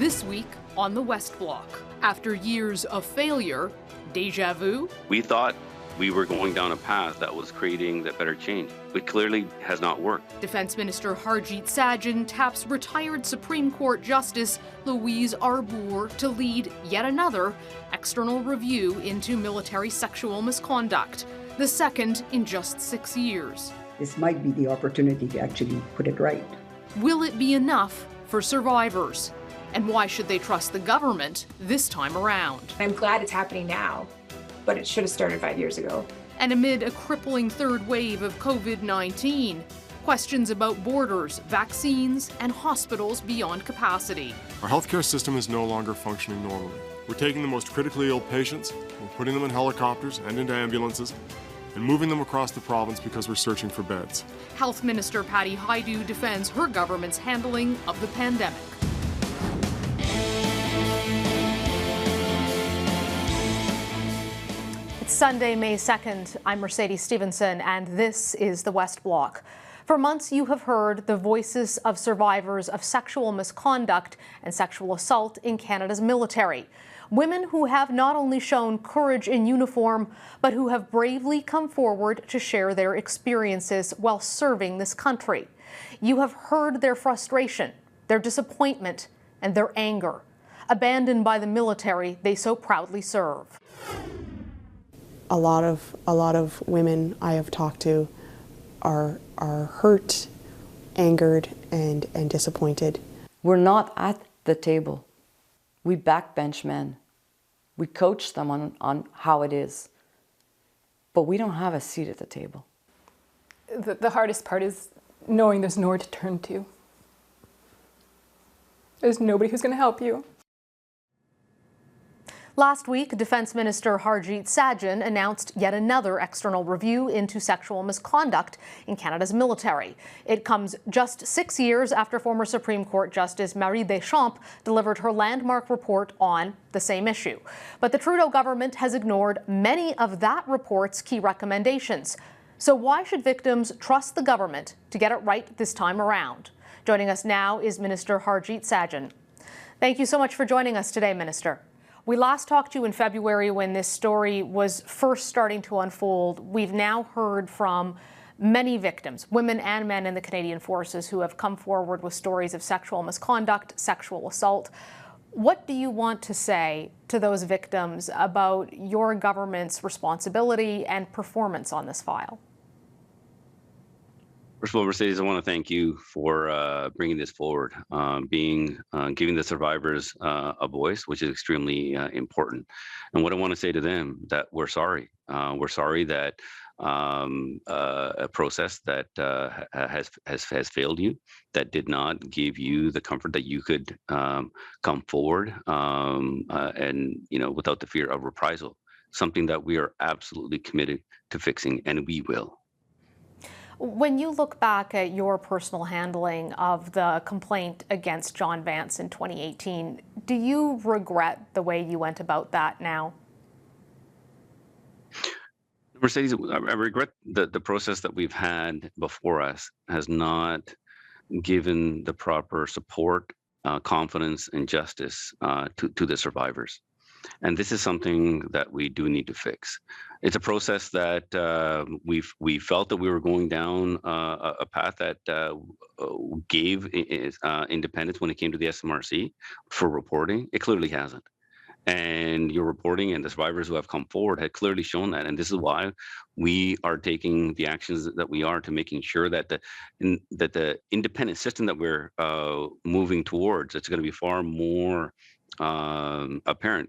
This week on the West Block, after years of failure, deja vu? We thought we were going down a path that was creating that better change. It clearly has not worked. Defense Minister Harjit Sajjan taps retired Supreme Court Justice Louise Arbour to lead yet another external review into military sexual misconduct, the second in just 6 years. This might be the opportunity to actually put it right. Will it be enough for survivors? And why should they trust the government this time around? I'm glad it's happening now, but it should have started 5 years ago. And amid a crippling third wave of COVID-19, questions about borders, vaccines, and hospitals beyond capacity. Our healthcare system is no longer functioning normally. We're taking the most critically ill patients, we're putting them in helicopters and into ambulances, and moving them across the province because we're searching for beds. Health Minister Patty Hajdu defends her government's handling of the pandemic. Sunday, May 2nd, I'm Mercedes Stevenson, and this is the West Block. For months, you have heard the voices of survivors of sexual misconduct and sexual assault in Canada's military. Women who have not only shown courage in uniform, but who have bravely come forward to share their experiences while serving this country. You have heard their frustration, their disappointment, and their anger, abandoned by the military they so proudly serve. A lot of women I have talked to are hurt, angered, and disappointed. We're not at the table. We backbench men. We coach them on how it is. But we don't have a seat at the table. The hardest part is knowing there's nowhere to turn to. There's nobody who's going to help you. Last week, Defense Minister Harjit Sajjan announced yet another external review into sexual misconduct in Canada's military. It comes just 6 years after former Supreme Court Justice Marie Deschamps delivered her landmark report on the same issue. But the Trudeau government has ignored many of that report's key recommendations. So why should victims trust the government to get it right this time around? Joining us now is Minister Harjit Sajjan. Thank you so much for joining us today, Minister. We last talked to you in February when this story was first starting to unfold. We've now heard from many victims, women and men in the Canadian Forces, who have come forward with stories of sexual misconduct, sexual assault. What do you want to say to those victims about your government's responsibility and performance on this file? First of all, Mercedes, I want to thank you for bringing this forward, giving the survivors a voice, which is extremely important. And what I want to say to them, that we're sorry. We're sorry that a process that has failed you, that did not give you the comfort that you could come forward and without the fear of reprisal, something that we are absolutely committed to fixing, and we will. When you look back at your personal handling of the complaint against John Vance in 2018, do you regret the way you went about that now? Mercedes, I regret that the process that we've had before us has not given the proper support, confidence, and justice to the survivors. And this is something that we do need to fix. It's a process that we felt that we were going down a path that gave independence when it came to the SMRC for reporting. It clearly hasn't. And your reporting and the survivors who have come forward had clearly shown that. And this is why we are taking the actions that we are to making sure that the independent system that we're moving towards, it's going to be far more apparent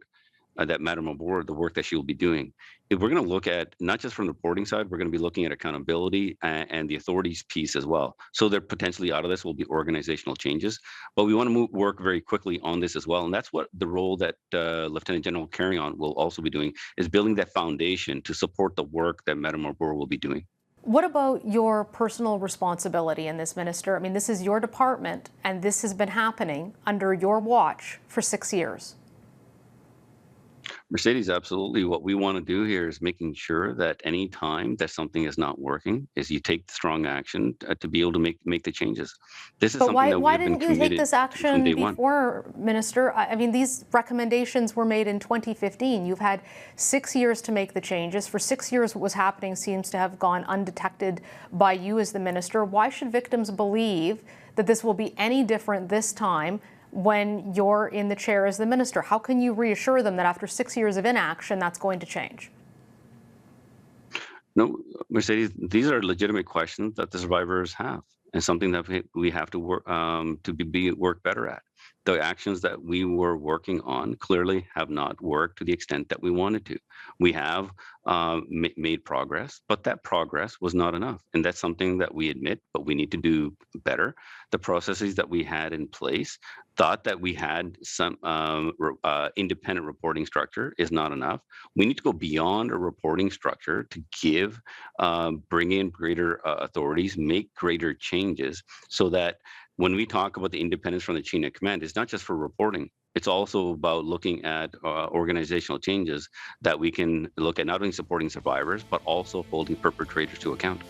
that Madam Arbour, the work that she will be doing. If we're going to look at, not just from the reporting side, we're going to be looking at accountability and the authorities piece as well. So there potentially out of this will be organizational changes, but we want to work very quickly on this as well. And that's what the role that Lieutenant General Carry-On will also be doing, is building that foundation to support the work that Madam Arbour will be doing. What about your personal responsibility in this, Minister? I mean, this is your department, and this has been happening under your watch for 6 years. Mercedes, absolutely. What we want to do here is making sure that any time that something is not working, is you take strong action to be able to make the changes. This is But something that why we've been didn't you take committed this to from action day one. before, Minister? I mean, these recommendations were made in 2015. You've had 6 years to make the changes. For 6 years, what was happening seems to have gone undetected by you as the minister. Why should victims believe that this will be any different this time when you're in the chair as the minister? How can you reassure them that after 6 years of inaction, that's going to change? No, Mercedes, these are legitimate questions that the survivors have, and something that we have to work work better at. The actions that we were working on clearly have not worked to the extent that we wanted to. We have made progress, but that progress was not enough, and that's something that we admit. But we need to do better. The processes that we had in place, thought that we had some independent reporting structure, is not enough. We need to go beyond a reporting structure to bring in greater authorities, make greater changes, so that when we talk about the independence from the chain of command, it's not just for reporting. It's also about looking at organizational changes that we can look at, not only supporting survivors, but also holding perpetrators to account.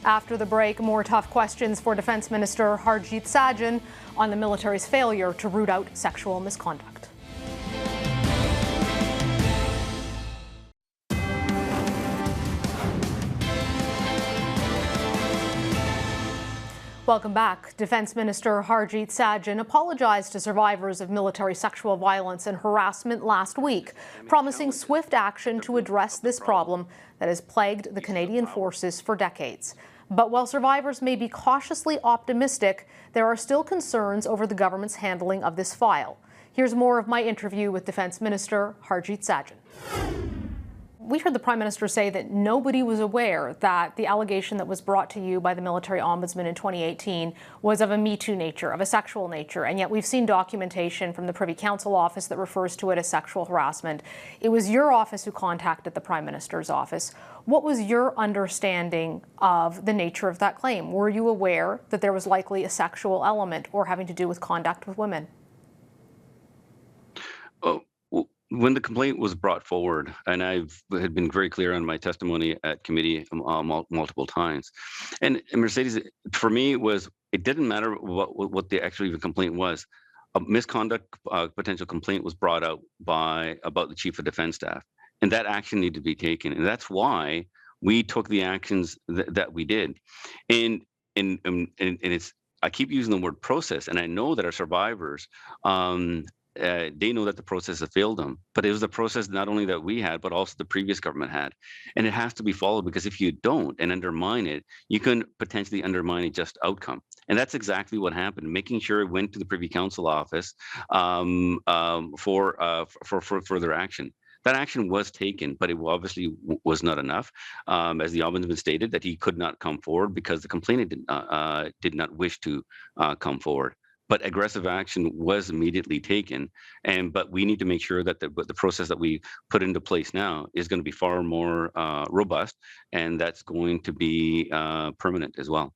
After the break, more tough questions for Defense Minister Harjit Sajjan on the military's failure to root out sexual misconduct. Welcome back. Defense Minister Harjit Sajjan apologized to survivors of military sexual violence and harassment last week, promising swift action to address this problem that has plagued the Canadian Forces for decades. But while survivors may be cautiously optimistic, there are still concerns over the government's handling of this file. Here's more of my interview with Defense Minister Harjit Sajjan. We heard the Prime Minister say that nobody was aware that the allegation that was brought to you by the military ombudsman in 2018 was of a Me Too nature, of a sexual nature, and yet we've seen documentation from the Privy Council office that refers to it as sexual harassment. It was your office who contacted the Prime Minister's office. What was your understanding of the nature of that claim? Were you aware that there was likely a sexual element or having to do with conduct with women? Oh. When the complaint was brought forward, and I had been very clear on my testimony at committee multiple times, and Mercedes, for me, it didn't matter what the actual complaint was. A misconduct potential complaint was brought out about the Chief of Defence Staff, and that action needed to be taken, and that's why we took the actions that we did. And it's, I keep using the word process, and I know that our survivors. They know that the process has failed them, but it was the process not only that we had, but also the previous government had. And it has to be followed, because if you don't and undermine it, you can potentially undermine a just outcome. And that's exactly what happened, making sure it went to the Privy Council office for further action. That action was taken, but it obviously was not enough. As the Ombudsman stated, that he could not come forward because the complainant did not wish to come forward. But aggressive action was immediately taken, but we need to make sure that the process that we put into place now is going to be far more robust, and that's going to be permanent as well.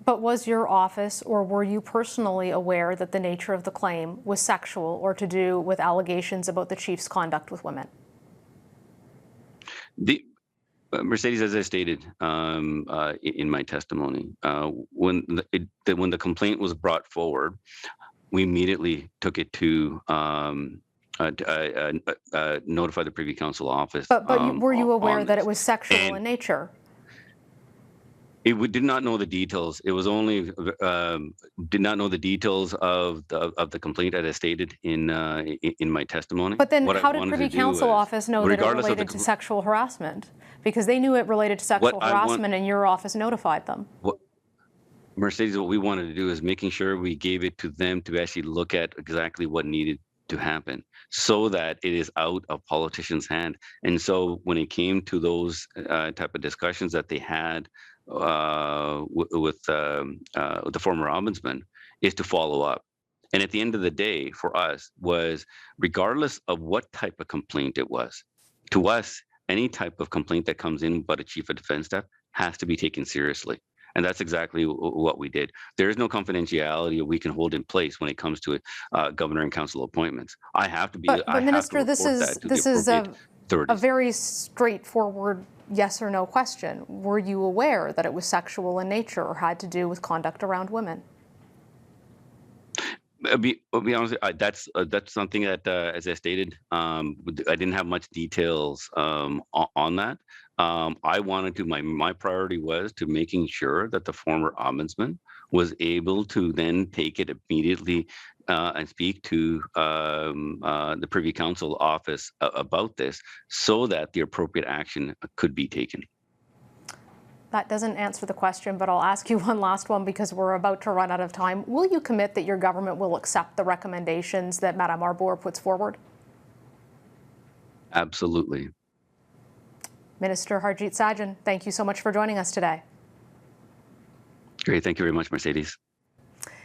But was your office, or were you personally aware that the nature of the claim was sexual or to do with allegations about the chief's conduct with women? Mercedes, as I stated in my testimony, when the complaint was brought forward, we immediately took it to notify the Privy Council office. But were you aware that it was sexual in nature? We did not know the details. It was only did not know the details of the complaint, as I stated in my testimony. But then, how did Privy Council office know that it related to sexual harassment? Because they knew it related to sexual harassment, and your office notified them. Mercedes, what we wanted to do is making sure we gave it to them to actually look at exactly what needed to happen, so that it is out of politicians' hand. And so when it came to those type of discussions that they had with the former ombudsman, is to follow up. And at the end of the day, for us, was regardless of what type of complaint it was, to us, any type of complaint that comes in about a Chief of Defence Staff has to be taken seriously. And that's exactly what we did. There is no confidentiality we can hold in place when it comes to governor and council appointments. I have to be. But I Minister, have to this report is that to the appropriate a authorities. very straightforward yes or no question. Were you aware that it was sexual in nature or had to do with conduct around women? I'll be honest, that's something that, as I stated, I didn't have much details on that. I wanted to, my priority was to making sure that the former ombudsman was able to then take it immediately and speak to the Privy Council office about this so that the appropriate action could be taken. That doesn't answer the question, but I'll ask you one last one because we're about to run out of time. Will you commit that your government will accept the recommendations that Madame Arbour puts forward? Absolutely. Minister Harjit Sajjan, thank you so much for joining us today. Great. Thank you very much, Mercedes.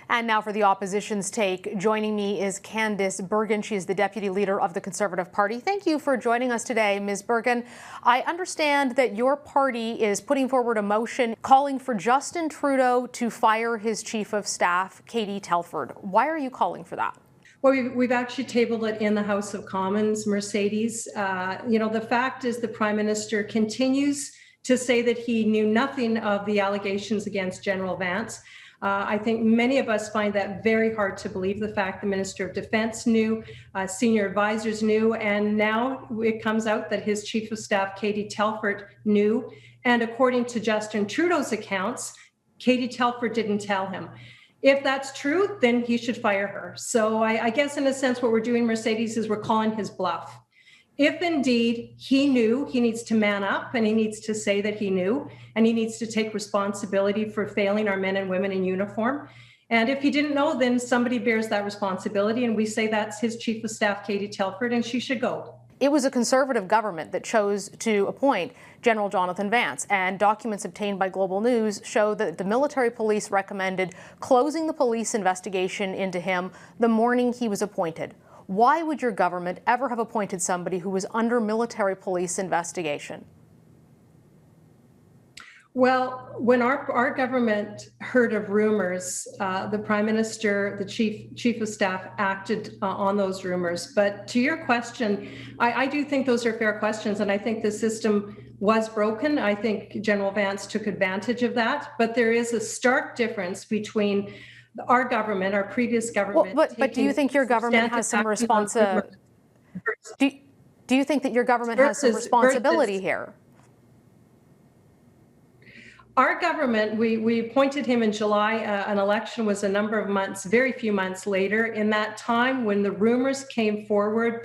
And now for the opposition's take. Joining me is Candice Bergen. She is the deputy leader of the Conservative Party. Thank you for joining us today, Ms. Bergen. I understand that your party is putting forward a motion calling for Justin Trudeau to fire his chief of staff, Katie Telford. Why are you calling for that? Well, we've actually tabled it in the House of Commons, Mercedes. The fact is the Prime Minister continues to say that he knew nothing of the allegations against General Vance. I think many of us find that very hard to believe. The fact the Minister of Defence knew, senior advisors knew, and now it comes out that his Chief of Staff, Katie Telford, knew. And according to Justin Trudeau's accounts, Katie Telford didn't tell him. If that's true, then he should fire her. So I guess in a sense what we're doing, Mercedes, is we're calling his bluff. If indeed he knew, he needs to man up and he needs to say that he knew, and he needs to take responsibility for failing our men and women in uniform. And if he didn't know, then somebody bears that responsibility. And we say that's his Chief of Staff, Katie Telford, and she should go. It was a Conservative government that chose to appoint General Jonathan Vance, and documents obtained by Global News show that the military police recommended closing the police investigation into him the morning he was appointed. Why would your government ever have appointed somebody who was under military police investigation? Well, when our government heard of rumors, the Prime Minister, the Chief of Staff acted on those rumors. But to your question, I do think those are fair questions, and I think the system was broken. I think General Vance took advantage of that. But there is a stark difference between our government, our previous government. Well, but do you think your government has some responsibility? Do you think that your government has some responsibility here? Our government, we appointed him in July. An election was a number of months, very few months later. In that time, when the rumors came forward,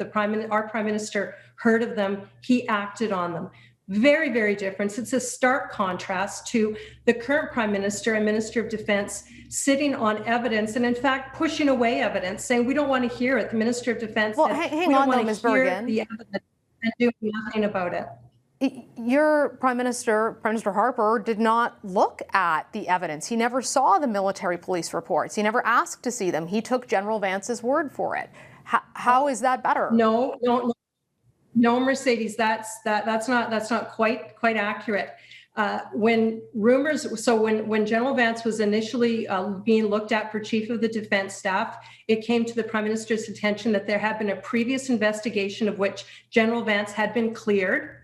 our Prime Minister heard of them, he acted on them. Very, very different. It's a stark contrast to the current Prime Minister and Minister of Defence sitting on evidence and, in fact, pushing away evidence, saying we don't want to hear it. The Minister of Defence said, hang on, though, Ms. Bergen, the evidence and doing nothing about it. Your Prime Minister Harper, did not look at the evidence. He never saw the military police reports. He never asked to see them. He took General Vance's word for it. How is that better? No, Mercedes. That's not quite accurate. When General Vance was initially being looked at for Chief of the Defence Staff, it came to the Prime Minister's attention that there had been a previous investigation of which General Vance had been cleared.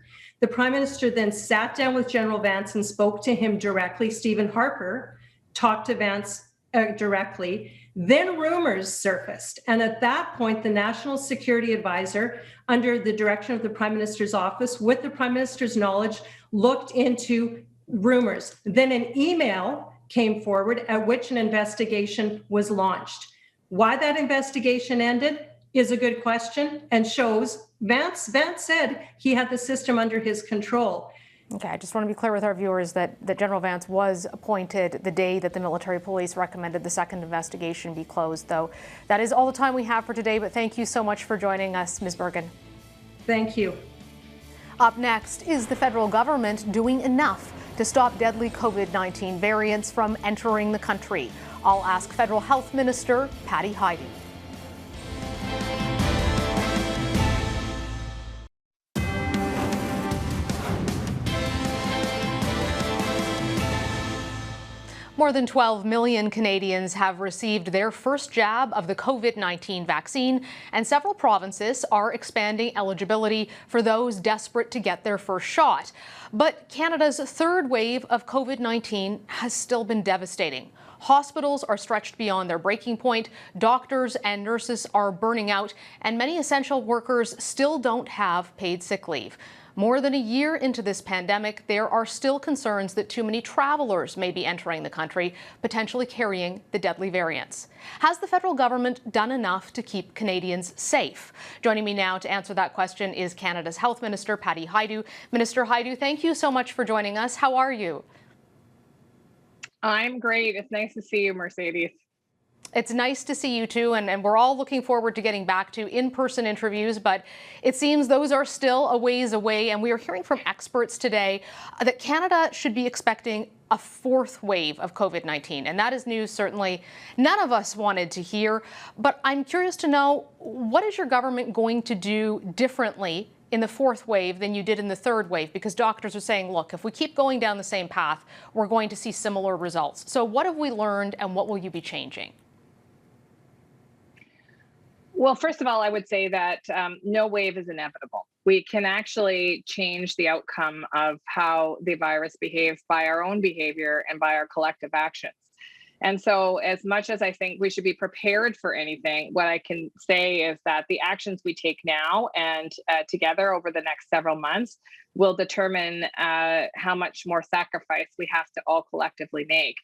The Prime Minister then sat down with General Vance and spoke to him directly. Stephen Harper talked to Vance directly. Then rumors surfaced. And at that point, the National Security Advisor, under the direction of the Prime Minister's office, with the Prime Minister's knowledge, looked into rumors. Then an email came forward at which an investigation was launched. Why that investigation ended is a good question and shows Vance said he had the system under his control. Okay, I just want to be clear with our viewers that General Vance was appointed the day that the military police recommended the second investigation be closed, though. That is all the time we have for today, but thank you so much for joining us, Ms. Bergen. Thank you. Up next, is the federal government doing enough to stop deadly COVID-19 variants from entering the country? I'll ask Federal Health Minister Patty Heide. More than 12 million Canadians have received their first jab of the COVID-19 vaccine, and several provinces are expanding eligibility for those desperate to get their first shot. But Canada's third wave of COVID-19 has still been devastating. Hospitals are stretched beyond their breaking point, doctors and nurses are burning out, and many essential workers still don't have paid sick leave. More than a year into this pandemic, there are still concerns that too many travelers may be entering the country, potentially carrying the deadly variants. Has the federal government done enough to keep Canadians safe? Joining me now to answer that question is Canada's Health Minister, Patty Hajdu. Minister Hajdu, thank you so much for joining us. How are you? I'm great. It's nice to see you, Mercedes. It's nice to see you too, and we're all looking forward to getting back to in-person interviews, but it seems those are still a ways away, and we are hearing from experts today that Canada should be expecting a fourth wave of COVID-19, and that is news certainly none of us wanted to hear. But I'm curious to know, what is your government going to do differently in the fourth wave than you did in the third wave? Because doctors are saying, look, if we keep going down the same path, we're going to see similar results. So what have we learned, and what will you be changing? Well, first of all, I would say that no wave is inevitable. We can actually change the outcome of how the virus behaves by our own behavior and by our collective actions. And so as much as I think we should be prepared for anything, what I can say is that the actions we take now and together over the next several months will determine how much more sacrifice we have to all collectively make.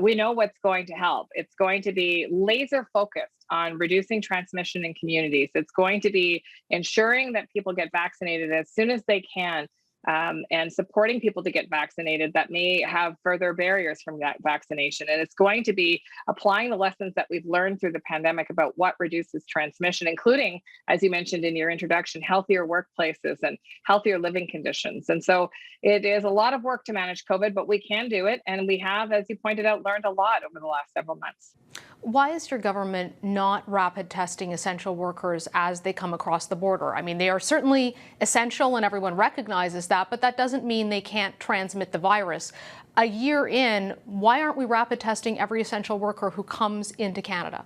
We know what's going to help. It's going to be laser focused on reducing transmission in communities. It's going to be ensuring that people get vaccinated as soon as they can, and supporting people to get vaccinated that may have further barriers from that vaccination. And it's going to be applying the lessons that we've learned through the pandemic about what reduces transmission, including, as you mentioned in your introduction, healthier workplaces and healthier living conditions. And so it is a lot of work to manage COVID, but we can do it. And we have, as you pointed out, learned a lot over the last several months. Why is your government not rapid testing essential workers as they come across the border? I mean, they are certainly essential and everyone recognizes that, but that doesn't mean they can't transmit the virus. A year in, why aren't we rapid testing every essential worker who comes into Canada?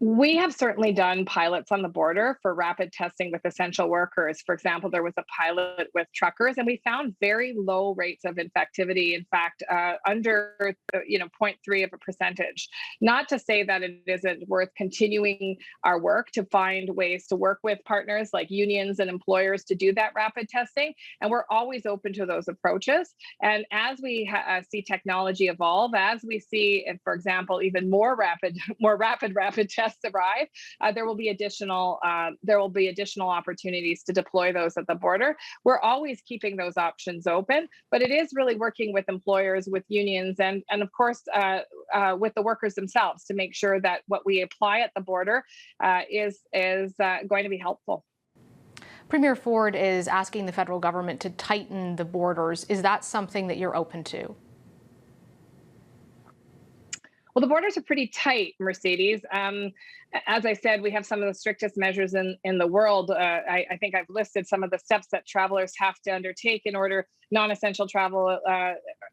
We have certainly done pilots on the border for rapid testing with essential workers. For example, there was a pilot with truckers, and we found very low rates of infectivity. In fact, under 0.3%. Not to say that it isn't worth continuing our work to find ways to work with partners like unions and employers to do that rapid testing. And we're always open to those approaches. And as we see technology evolve, as we see, for example, even more rapid tests arrive, there will be additional opportunities to deploy those at the border. We're always keeping those options open, but it is really working with employers, with unions, and of course with the workers themselves to make sure that what we apply at the border is going to be helpful. Premier Ford is asking the federal government to tighten the borders. Is that something that you're open to? Well, the borders are pretty tight, Mercedes. As I said, we have some of the strictest measures in the world. I think I've listed some of the steps that travelers have to undertake in order non-essential travel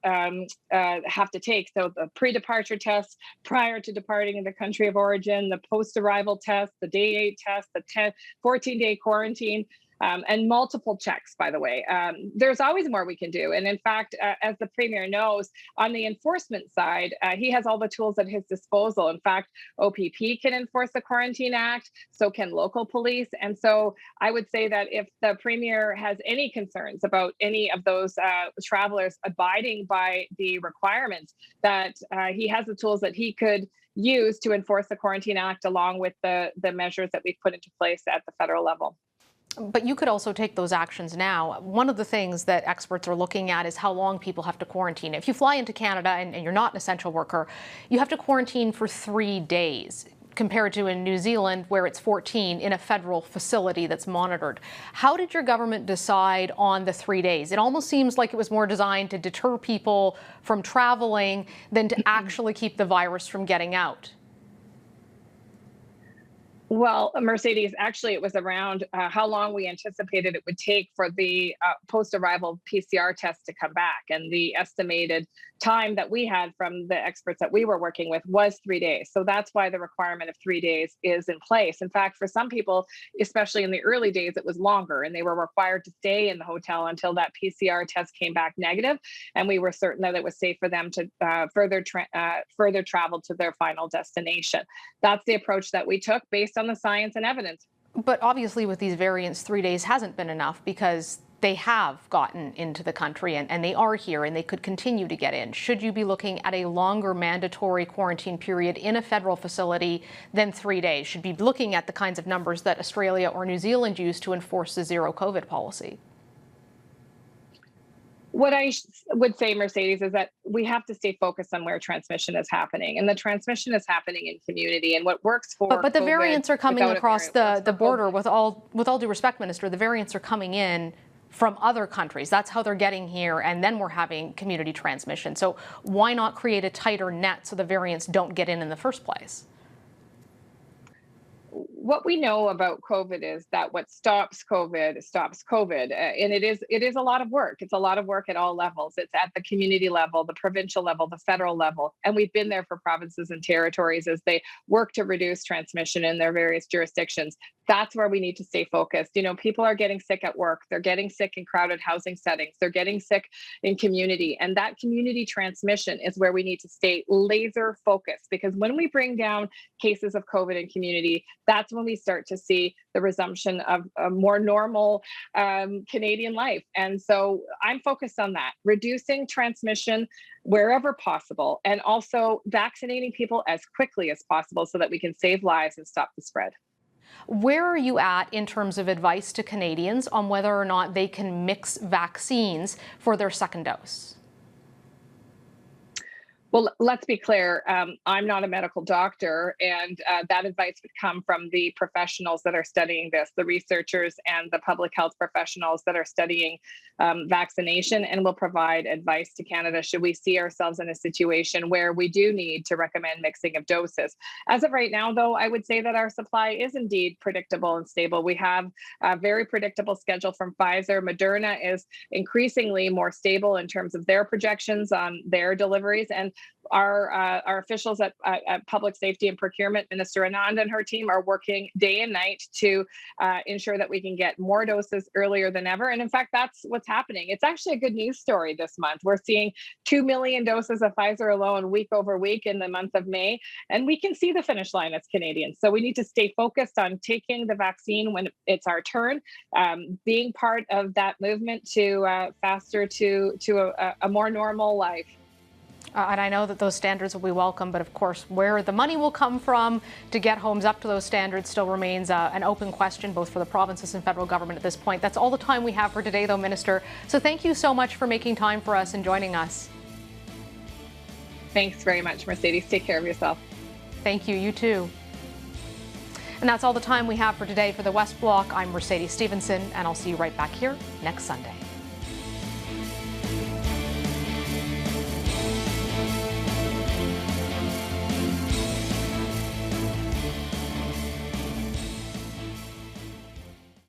have to take. So the pre-departure test prior to departing in the country of origin, the post-arrival test, the day 8 test, the 14-day quarantine. And multiple checks, by the way. There's always more we can do. And in fact, as the Premier knows, on the enforcement side, he has all the tools at his disposal. In fact, OPP can enforce the Quarantine Act, so can local police. And so I would say that if the Premier has any concerns about any of those travelers abiding by the requirements, that he has the tools that he could use to enforce the Quarantine Act along with the measures that we've put into place at the federal level. But you could also take those actions now. One of the things that experts are looking at is how long people have to quarantine. If you fly into Canada and you're not an essential worker, you have to quarantine for 3 days, compared to in New Zealand where it's 14 in a federal facility that's monitored. How did your government decide on the 3 days? It almost seems like it was more designed to deter people from traveling than to actually keep the virus from getting out. Well, Mercedes, actually, it was around how long we anticipated it would take for the post-arrival PCR test to come back. And the estimated time that we had from the experts that we were working with was 3 days. So that's why the requirement of 3 days is in place. In fact, for some people, especially in the early days, it was longer, and they were required to stay in the hotel until that PCR test came back negative, and we were certain that it was safe for them to further travel to their final destination. That's the approach that we took based on the science and evidence. But obviously with these variants, 3 days hasn't been enough because they have gotten into the country and they are here and they could continue to get in. Should you be looking at a longer mandatory quarantine period in a federal facility than 3 days? Should be looking at the kinds of numbers that Australia or New Zealand used to enforce the zero COVID policy? What I would say, Mercedes, is that we have to stay focused on where transmission is happening, and the transmission is happening in community. And what works for but the COVID variants are coming across the border. COVID. With all due respect, Minister, the variants are coming in from other countries. That's how they're getting here, and then we're having community transmission. So why not create a tighter net so the variants don't get in the first place? What we know about COVID is that what stops COVID stops COVID. And it is a lot of work. It's a lot of work at all levels. It's at the community level, the provincial level, the federal level. And we've been there for provinces and territories as they work to reduce transmission in their various jurisdictions. That's where we need to stay focused. You know, people are getting sick at work. They're getting sick in crowded housing settings. They're getting sick in community. And that community transmission is where we need to stay laser focused, because when we bring down cases of COVID in community, that's when we start to see the resumption of a more normal Canadian life. And so I'm focused on that, reducing transmission wherever possible, and also vaccinating people as quickly as possible so that we can save lives and stop the spread. Where are you at in terms of advice to Canadians on whether or not they can mix vaccines for their second dose? Well, let's be clear. I'm not a medical doctor, and that advice would come from the professionals that are studying this, the researchers and the public health professionals that are studying vaccination, and will provide advice to Canada should we see ourselves in a situation where we do need to recommend mixing of doses. As of right now, though, I would say that our supply is indeed predictable and stable. We have a very predictable schedule from Pfizer. Moderna is increasingly more stable in terms of their projections on their deliveries, and our officials at Public Safety and Procurement, Minister Anand and her team, are working day and night to ensure that we can get more doses earlier than ever. And in fact, that's what's happening. It's actually a good news story this month. We're seeing 2 million doses of Pfizer alone week over week in the month of May, and we can see the finish line as Canadians. So we need to stay focused on taking the vaccine when it's our turn, being part of that movement to faster to a more normal life. And I know that those standards will be welcome, but of course, where the money will come from to get homes up to those standards still remains an open question, both for the provinces and federal government at this point. That's all the time we have for today, though, Minister. So thank you so much for making time for us and joining us. Thanks very much, Mercedes. Take care of yourself. Thank you. You too. And that's all the time we have for today for the West Block. I'm Mercedes Stevenson, and I'll see you right back here next Sunday.